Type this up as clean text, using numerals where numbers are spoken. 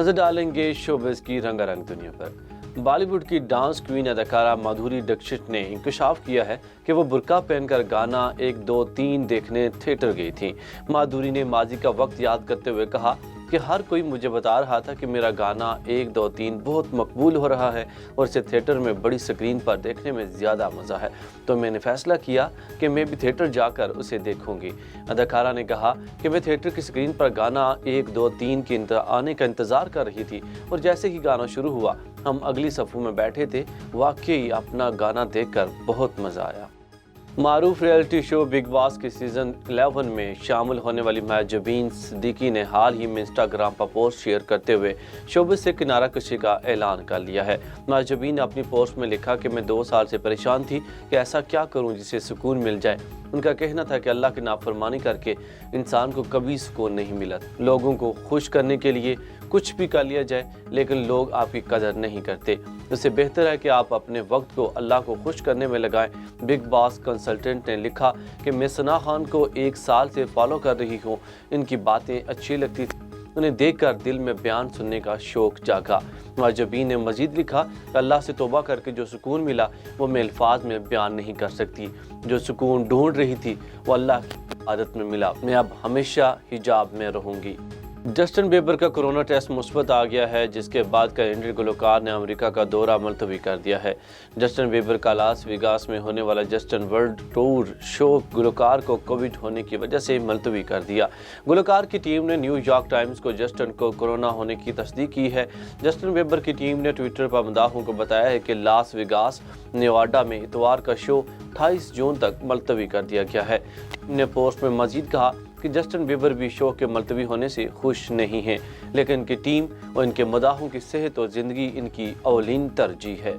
नजर डालेंगे शोबिज़ की रंगारंग दुनिया पर। बॉलीवुड की डांस क्वीन अदाकारा माधुरी दीक्षित ने इंकशाफ किया है कि वो बुर्का पहनकर गाना 1 2 3 देखने थिएटर गई थी। माधुरी ने माजी का वक्त याद करते हुए कहा कि हर कोई मुझे बता रहा था कि मेरा गाना 1 2 3 बहुत मकबूल हो रहा है और इसे थिएटर में बड़ी स्क्रीन पर देखने में ज़्यादा मज़ा है, तो मैंने फैसला किया कि मैं भी थिएटर जाकर उसे देखूंगी। अदाकारा ने कहा कि मैं थिएटर की स्क्रीन पर गाना 1 2 3 के आने का इंतज़ार कर रही थी और जैसे ही गाना शुरू हुआ हम अगली सफ़ों में बैठे थे। वाकई अपना गाना देखकर बहुत मज़ा आया। मारूफ रियलिटी शो बिग बॉस के सीज़न 11 में शामिल होने वाली महजबीन सिद्दीकी ने हाल ही में इंस्टाग्राम पर पोस्ट शेयर करते हुए शोबिज़ से किनारा कशी का ऐलान कर लिया है। महजबीन ने अपनी पोस्ट में लिखा कि मैं 2 साल से परेशान थी कि ऐसा क्या करूं जिससे सुकून मिल जाए। उनका कहना था कि अल्लाह की नाफरमानी करके इंसान को कभी सुकून नहीं मिला। लोगों को खुश करने के लिए कुछ भी कर लिया जाए लेकिन लोग आपकी कदर नहीं करते। इससे बेहतर है कि आप अपने वक्त को अल्लाह को खुश करने में लगाएं। बिग बॉस कंसल्टेंट ने लिखा कि मैं सना खान को 1 साल से फॉलो कर रही हूँ। इनकी बातें अच्छी लगती थी, उन्हें देखकर दिल में बयान सुनने का शौक जागा। महजबीन ने मजीद लिखा, अल्लाह से तौबा करके जो सुकून मिला वो मैं अल्फाज में बयान नहीं कर सकती। जो सुकून ढूंढ रही थी वो अल्लाह की आदत में मिला। मैं अब हमेशा हिजाब में रहूंगी। जस्टिन बीबर का कोरोना टेस्ट मुस्बत आ गया है, जिसके बाद कैनेडियन गुलकार ने अमेरिका का दौरा मुलतवी कर दिया है। जस्टिन बीबर का लास वेगास में होने वाला जस्टिन वर्ल्ड टूर शो गुलकार को कोविड होने की वजह से मुलतवी कर दिया। गुलकार की टीम ने न्यूयॉर्क टाइम्स को जस्टिन को कोरोना होने की तस्दीक की है। जस्टिन बीबर की टीम ने ट्विटर पर मदाहों को बताया है कि लास वेगास नेवाडा में इतवार का शो 28 जून तक मुलतवी कर दिया गया है। ने पोस्ट में मजीद कहा कि जस्टिन बीबर भी शो के मुलतवी होने से खुश नहीं हैं, लेकिन इनकी टीम और इनके मदाहों की सेहत और ज़िंदगी इनकी अवलीन तरजीह है।